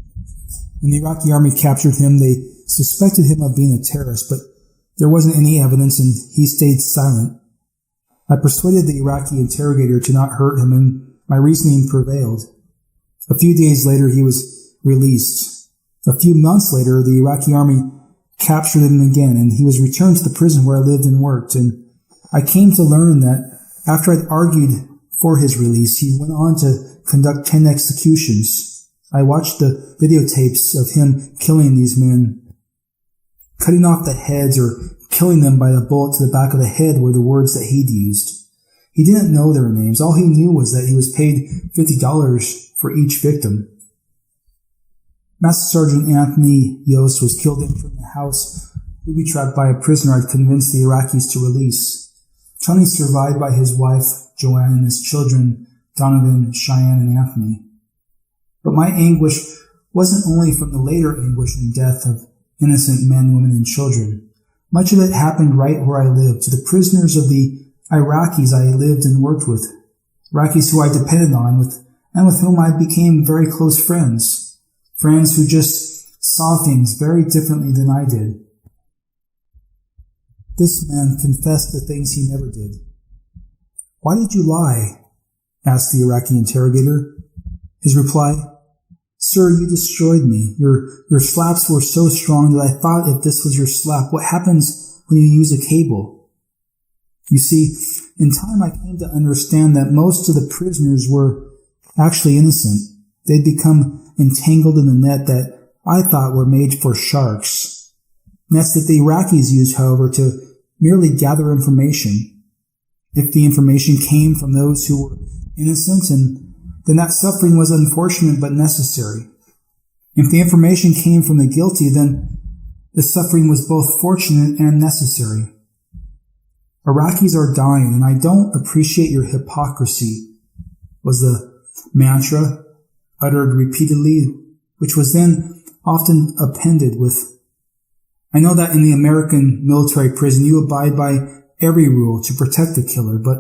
When the Iraqi army captured him, they suspected him of being a terrorist, but there wasn't any evidence, and he stayed silent. I persuaded the Iraqi interrogator to not hurt him, and my reasoning prevailed. A few days later, he was released. A few months later, the Iraqi army captured him again, and he was returned to the prison where I lived and worked, and I came to learn that after I'd argued for his release, he went on to conduct 10 executions. I watched the videotapes of him killing these men. Cutting off the heads or killing them by a bullet to the back of the head were the words that he'd used. He didn't know their names. All he knew was that he was paid $50 for each victim. Master Sergeant Anthony Yost was killed in from the house booby-trapped by a prisoner I'd convinced the Iraqis to release. Tony survived by his wife, Joanne, and his children, Donovan, Cheyenne, and Anthony. But my anguish wasn't only from the later anguish and death of innocent men, women, and children. Much of it happened right where I lived, to the prisoners of the Iraqis I lived and worked with, Iraqis who I depended on and with whom I became very close friends who just saw things very differently than I did. This man confessed the things he never did. "Why did you lie?" asked the Iraqi interrogator. His reply, "Sir, you destroyed me. Your slaps were so strong that I thought if this was your slap, what happens when you use a cable?" You see, in time I came to understand that most of the prisoners were actually innocent. They'd become entangled in the net that I thought were made for sharks. Nets that the Iraqis used, however, to merely gather information. If the information came from those who were innocent, then that suffering was unfortunate but necessary. If the information came from the guilty, then the suffering was both fortunate and necessary. Iraqis are dying, and I don't appreciate your hypocrisy, was the mantra uttered repeatedly, which was then often appended with, "I know that in the American military prison you abide by every rule to protect the killer, but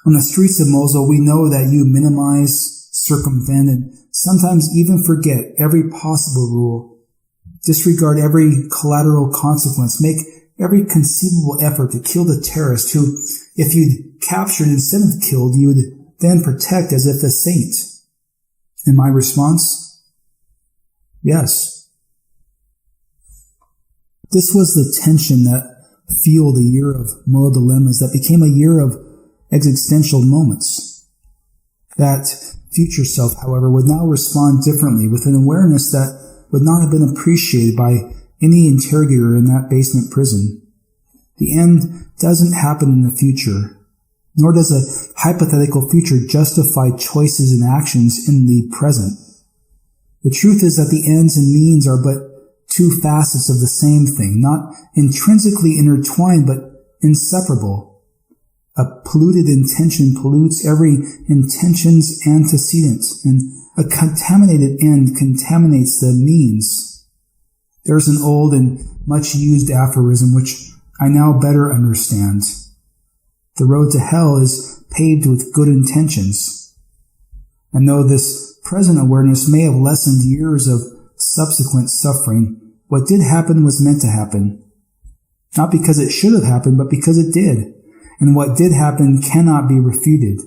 on the streets of Mosul we know that you minimize, circumvent, and sometimes even forget every possible rule, disregard every collateral consequence, make every conceivable effort to kill the terrorist who, if you'd captured instead of killed, you would then protect as if a saint." And my response? Yes. This was the tension that fueled a year of moral dilemmas that became a year of existential moments. That future self, however, would now respond differently with an awareness that would not have been appreciated by any interrogator in that basement prison. The end doesn't happen in the future, nor does a hypothetical future justify choices and actions in the present. The truth is that the ends and means are but two facets of the same thing, not intrinsically intertwined, but inseparable. A polluted intention pollutes every intention's antecedent, and a contaminated end contaminates the means. There's an old and much used aphorism which I now better understand. The road to hell is paved with good intentions. And though this present awareness may have lessened years of subsequent suffering, what did happen was meant to happen. Not because it should have happened, but because it did. And what did happen cannot be refuted.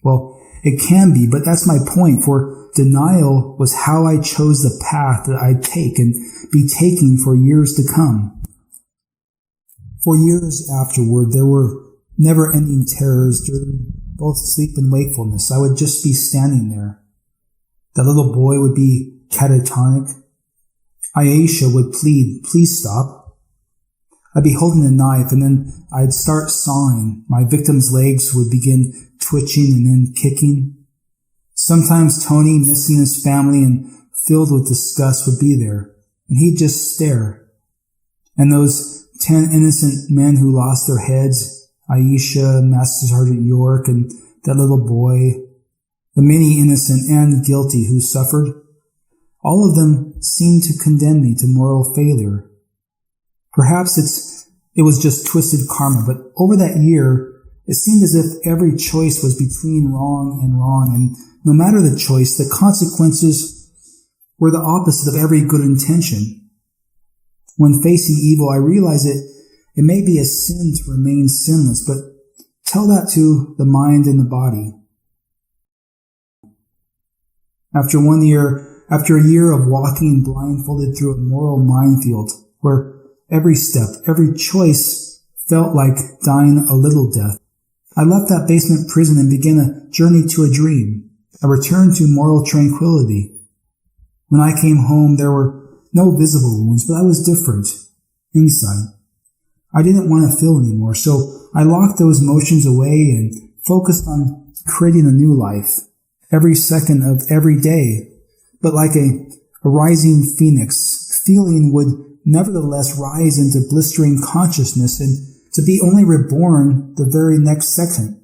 Well, it can be, but that's my point, for denial was how I chose the path that I'd take and be taking for years to come. For years afterward, there were never-ending terrors during both sleep and wakefulness. I would just be standing there. The little boy would be catatonic. Aisha would plead, "Please stop." I'd be holding a knife, and then I'd start sawing. My victim's legs would begin twitching and then kicking. Sometimes Tony, missing his family and filled with disgust, would be there, and he'd just stare. And those 10 innocent men who lost their heads, Aisha, Master Sergeant York, and that little boy, the many innocent and guilty who suffered, all of them seemed to condemn me to moral failure. Perhaps it was just twisted karma, but over that year, it seemed as if every choice was between wrong, and no matter the choice, the consequences were the opposite of every good intention. When facing evil, I realized it may be a sin to remain sinless, but tell that to the mind and the body. After a year of walking blindfolded through a moral minefield, where every step, every choice felt like dying a little death, I left that basement prison and began a journey to a dream, a return to moral tranquility. When I came home, there were no visible wounds, but I was different inside. I didn't want to feel anymore, so I locked those emotions away and focused on creating a new life, every second of every day. But like a rising phoenix, feeling would nevertheless rise into blistering consciousness and to be only reborn the very next second.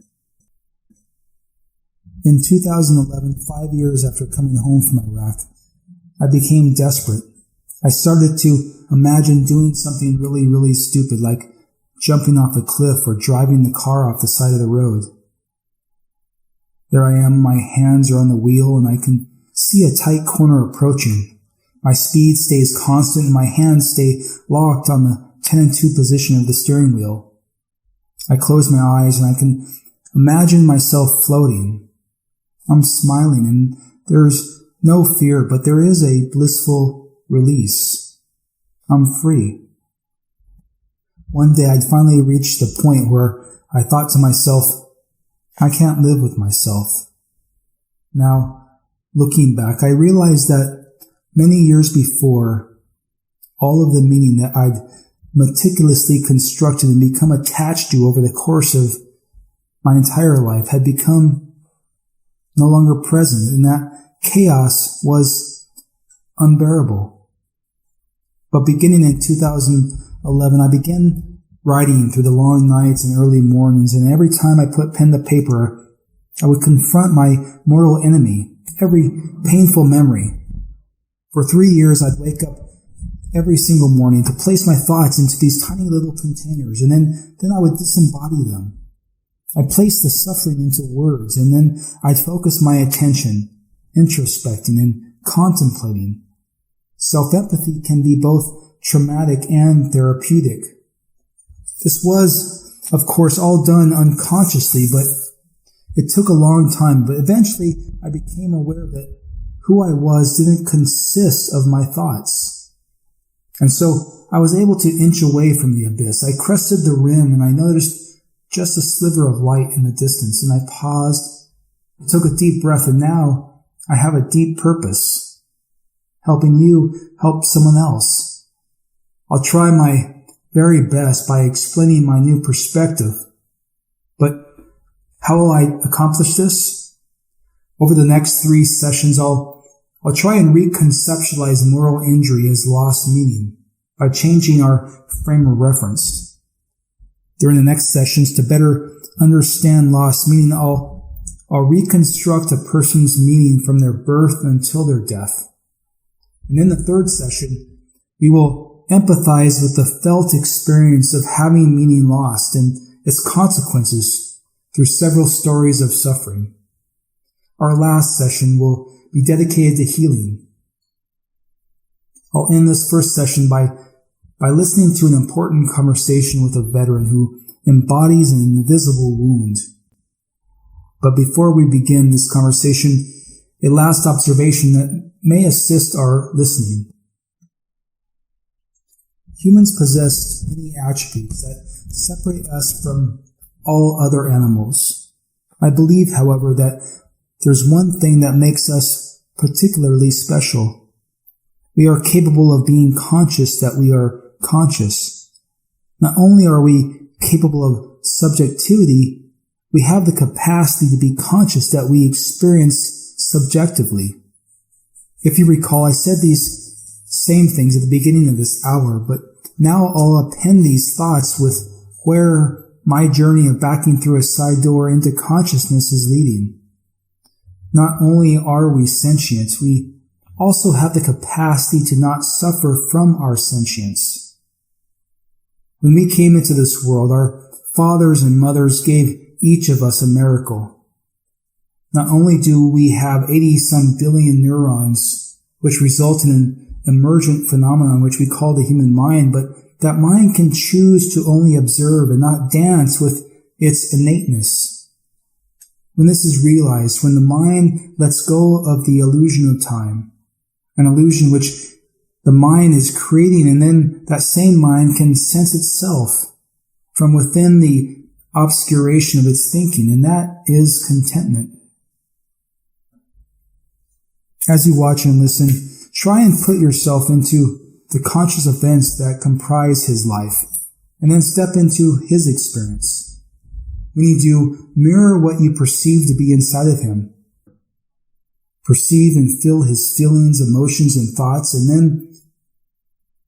In 2011, 5 years after coming home from Iraq, I became desperate. I started to imagine doing something really, really stupid, like jumping off a cliff or driving the car off the side of the road. There I am, my hands are on the wheel, and I can see a tight corner approaching. My speed stays constant, and my hands stay locked on the 10 and 2 position of the steering wheel. I close my eyes, and I can imagine myself floating. I'm smiling, and there's no fear, but there is a blissful release. I'm free. One day I'd finally reached the point where I thought to myself, I can't live with myself. Now, looking back, I realized that many years before, all of the meaning that I'd meticulously constructed and become attached to over the course of my entire life had become no longer present, and that chaos was unbearable. But beginning in 2011, I began writing through the long nights and early mornings, and every time I put pen to paper, I would confront my mortal enemy, every painful memory. For 3 years, I'd wake up every single morning to place my thoughts into these tiny little containers, and then I would disembody them. I'd place the suffering into words, and then I'd focus my attention, introspecting and contemplating. Self-empathy can be both traumatic and therapeutic. This was, of course, all done unconsciously, but it took a long time. But eventually, I became aware that who I was didn't consist of my thoughts. And so I was able to inch away from the abyss. I crested the rim and I noticed just a sliver of light in the distance, and I paused. I took a deep breath, and now I have a deep purpose. Helping you help someone else. I'll try my very best by explaining my new perspective. But how will I accomplish this? Over the next 3 sessions, I'll try and reconceptualize moral injury as lost meaning by changing our frame of reference. During the next sessions, to better understand lost meaning, I'll reconstruct a person's meaning from their birth until their death. And in the 3rd session, we will empathize with the felt experience of having meaning lost and its consequences through several stories of suffering. Our last session will be dedicated to healing. I'll end this first session by listening to an important conversation with a veteran who embodies an invisible wound. But before we begin this conversation, a last observation that may assist our listening. Humans possess many attributes that separate us from all other animals. I believe, however, that there's one thing that makes us particularly special. We are capable of being conscious that we are conscious. Not only are we capable of subjectivity, we have the capacity to be conscious that we experience subjectively. If you recall, I said these same things at the beginning of this hour, but now I'll append these thoughts with where my journey of backing through a side door into consciousness is leading. Not only are we sentient, we also have the capacity to not suffer from our sentience. When we came into this world, our fathers and mothers gave each of us a miracle. Not only do we have 80-some billion neurons, which result in an emergent phenomenon which we call the human mind, but that mind can choose to only observe and not dance with its innateness. When this is realized, when the mind lets go of the illusion of time, an illusion which the mind is creating, and then that same mind can sense itself from within the obscuration of its thinking, and that is contentment. As you watch and listen, try and put yourself into the conscious events that comprise his life, and then step into his experience. When you do, mirror what you perceive to be inside of him. Perceive and feel his feelings, emotions, and thoughts, and then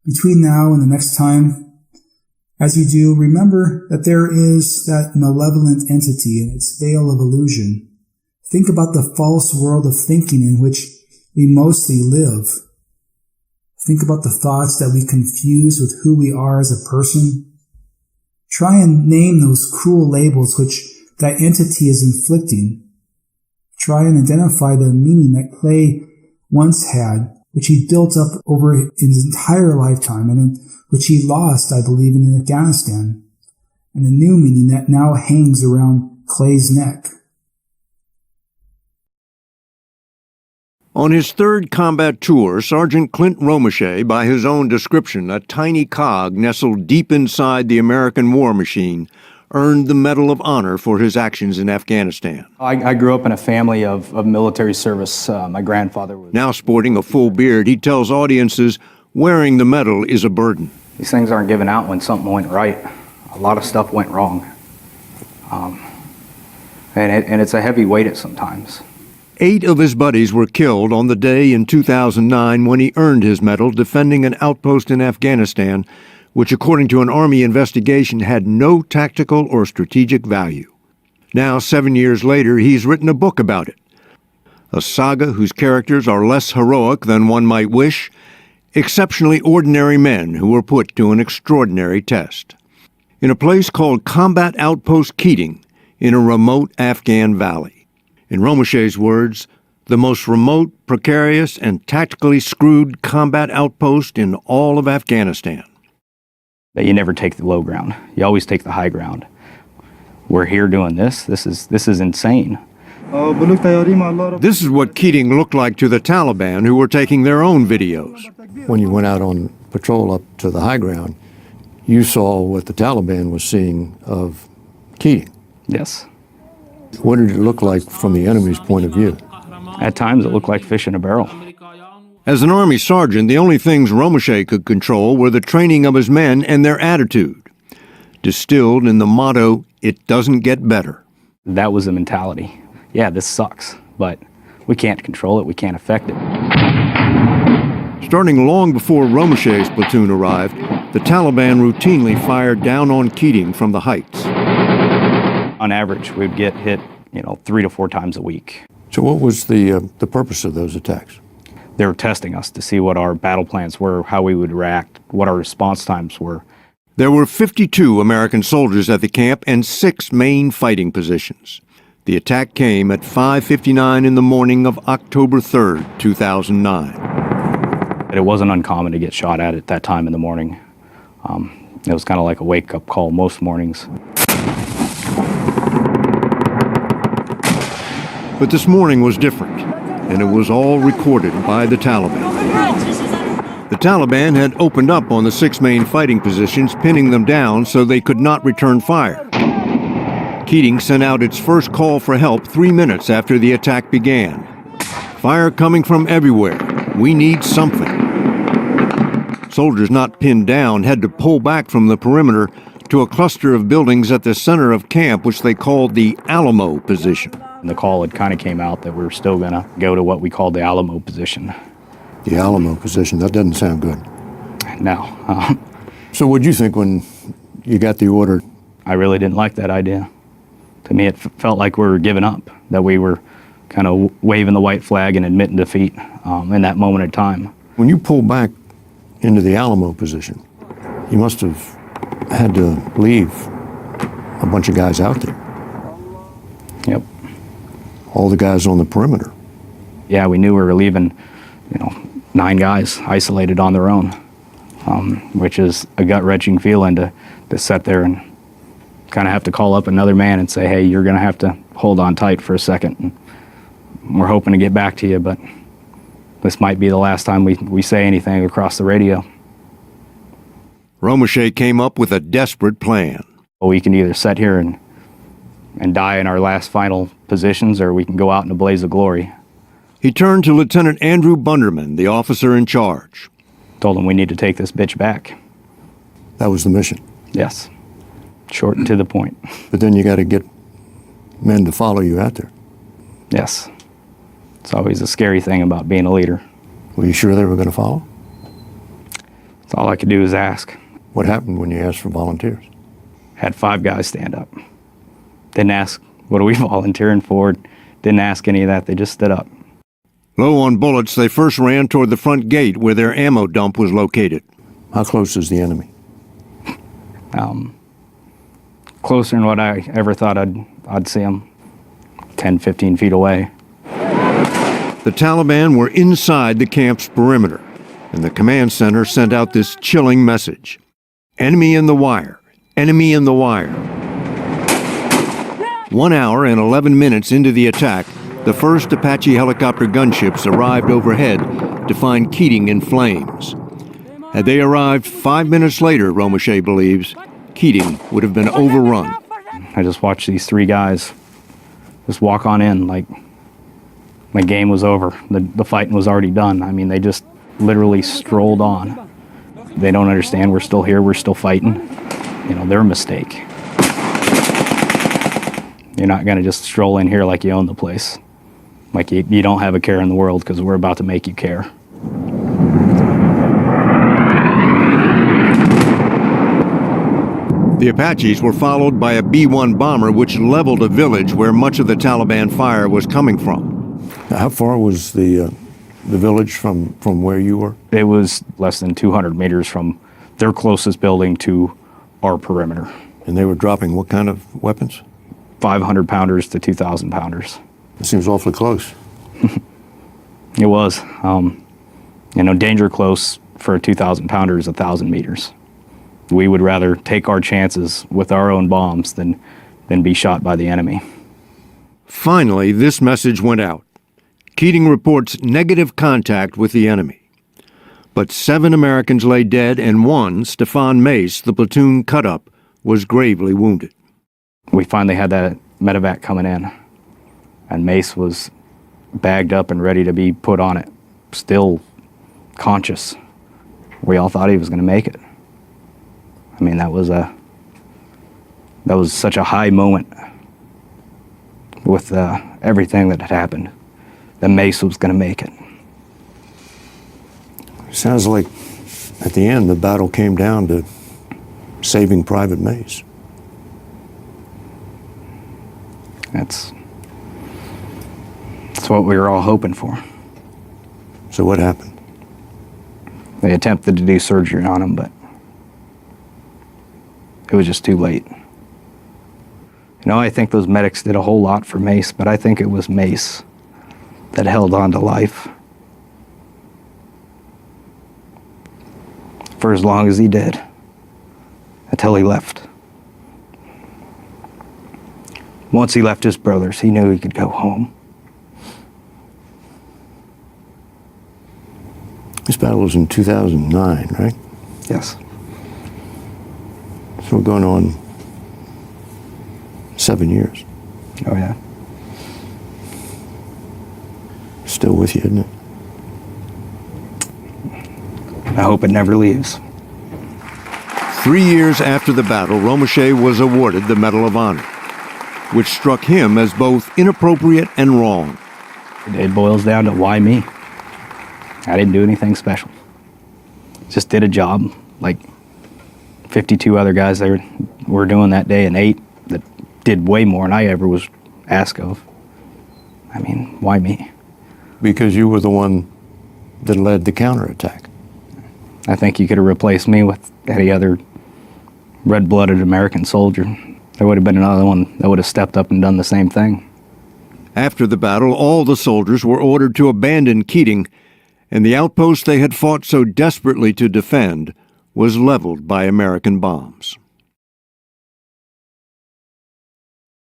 between now and the next time, as you do, remember that there is that malevolent entity in its veil of illusion. Think about the false world of thinking in which we mostly live. Think about the thoughts that we confuse with who we are as a person. Try and name those cruel labels which that entity is inflicting. Try and identify the meaning that Clay once had, which he built up over his entire lifetime, and which he lost, I believe, in Afghanistan, and the new meaning that now hangs around Clay's neck. On his 3rd combat tour, Sergeant Clint Romeshay, by his own description, a tiny cog nestled deep inside the American war machine, earned the Medal of Honor for his actions in Afghanistan. I grew up in a family of military service. My grandfather was... Now sporting a full beard, he tells audiences wearing the medal is a burden. These things aren't given out when something went right. A lot of stuff went wrong. And it's a heavy weight at sometimes. 8 of his buddies were killed on the day in 2009 when he earned his medal defending an outpost in Afghanistan, which according to an Army investigation had no tactical or strategic value. Now, 7 years later, he's written a book about it. A saga whose characters are less heroic than one might wish, exceptionally ordinary men who were put to an extraordinary test. In a place called Combat Outpost Keating, in a remote Afghan valley. In Romeshay's words, the most remote, precarious, and tactically screwed combat outpost in all of Afghanistan. That you never take the low ground. You always take the high ground. We're here doing this. This is insane. This is what Keating looked like to the Taliban, who were taking their own videos. When you went out on patrol up to the high ground, you saw what the Taliban was seeing of Keating. Yes. What did it look like from the enemy's point of view? At times it looked like fish in a barrel. As an Army sergeant, the only things Romesha could control were the training of his men and their attitude, distilled in the motto, "It doesn't get better." That was the mentality. Yeah, this sucks, but we can't control it, we can't affect it. Starting long before Romesha's platoon arrived, the Taliban routinely fired down on Keating from the heights. On average, we'd get hit, 3 to 4 times a week. So what was the purpose of those attacks? They were testing us to see what our battle plans were, how we would react, what our response times were. There were 52 American soldiers at the camp and 6 main fighting positions. The attack came at 5:59 in the morning of October 3rd, 2009. It wasn't uncommon to get shot at that time in the morning. It was kind of like a wake-up call most mornings. But this morning was different, and it was all recorded by the Taliban. The Taliban had opened up on the 6 main fighting positions, pinning them down so they could not return fire. Keating sent out its first call for help 3 minutes after the attack began. "Fire coming from everywhere. We need something." Soldiers not pinned down had to pull back from the perimeter to a cluster of buildings at the center of camp, which they called the Alamo position. And the call had kind of came out that we were still going to go to what we called the Alamo position. The Alamo position, that doesn't sound good. No. So what'd you think when you got the order? I really didn't like that idea. To me, it felt like we were giving up, that we were kind of waving the white flag and admitting defeat in that moment in time. When you pulled back into the Alamo position, you must have had to leave a bunch of guys out there. Yep. All the guys on the perimeter. Yeah, we knew we were leaving, 9 guys isolated on their own, which is a gut-wrenching feeling to sit there and kind of have to call up another man and say, hey, you're going to have to hold on tight for a second. And we're hoping to get back to you, but this might be the last time we say anything across the radio. Romesha came up with a desperate plan. We can either sit here and die in our last final positions, or we can go out in a blaze of glory. He turned to Lieutenant Andrew Bunderman, the officer in charge. Told him we need to take this bitch back. That was the mission. Yes. Short and to the point. But then you got to get men to follow you out there. Yes. It's always a scary thing about being a leader. Were you sure they were going to follow? That's all I could do is ask. What happened when you asked for volunteers? Had 5 guys stand up. Didn't ask, what are we volunteering for? Didn't ask any of that. They just stood up. Low on bullets, they first ran toward the front gate where their ammo dump was located. How close is the enemy? Closer than what I ever thought I'd see them. 10, 15 feet away. The Taliban were inside the camp's perimeter, and the command center sent out this chilling message. Enemy in the wire. Enemy in the wire. 1 hour and 11 minutes into the attack, the first Apache helicopter gunships arrived overhead to find Keating in flames. Had they arrived 5 minutes later, Romesha believes, Keating would have been overrun. I just watched these 3 guys just walk on in like my game was over. The fighting was already done. I mean, they just literally strolled on. They don't understand we're still here, we're still fighting. They're a mistake. You're not going to just stroll in here like you own the place. Like you don't have a care in the world, because we're about to make you care. The Apaches were followed by a B-1 bomber which leveled a village where much of the Taliban fire was coming from. How far was the village from where you were? It was less than 200 meters from their closest building to our perimeter. And they were dropping what kind of weapons? 500 pounders to 2,000 pounders. It seems awfully close. It was. Danger close for a 2,000 pounder is 1,000 meters. We would rather take our chances with our own bombs than be shot by the enemy. Finally, this message went out. Keating reports negative contact with the enemy. But 7 Americans lay dead, and one, Stefan Mace, the platoon cut-up, was gravely wounded. We finally had that medevac coming in, and Mace was bagged up and ready to be put on it, still conscious. We all thought he was going to make it. I mean, that was such a high moment with everything that had happened, that Mace was going to make it. Sounds like at the end the battle came down to saving Private Mace. That's what we were all hoping for. So what happened? They attempted to do surgery on him, but it was just too late. You know, I think those medics did a whole lot for Mace, but I think it was Mace that held on to life for as long as he did, until he left. Once he left his brothers, he knew he could go home. This battle was in 2009, right? Yes. So we're going on 7 years. Oh, yeah. Still with you, isn't it? I hope it never leaves. 3 years after the battle, Romesha was awarded the Medal of Honor, which struck him as both inappropriate and wrong. It boils down to why me? I didn't do anything special. Just did a job like 52 other guys there were doing that day, and 8 that did way more than I ever was asked of. I mean, why me? Because you were the one that led the counterattack. I think you could have replaced me with any other red-blooded American soldier. There would have been another one that would have stepped up and done the same thing. After the battle, all the soldiers were ordered to abandon Keating, and the outpost they had fought so desperately to defend was leveled by American bombs.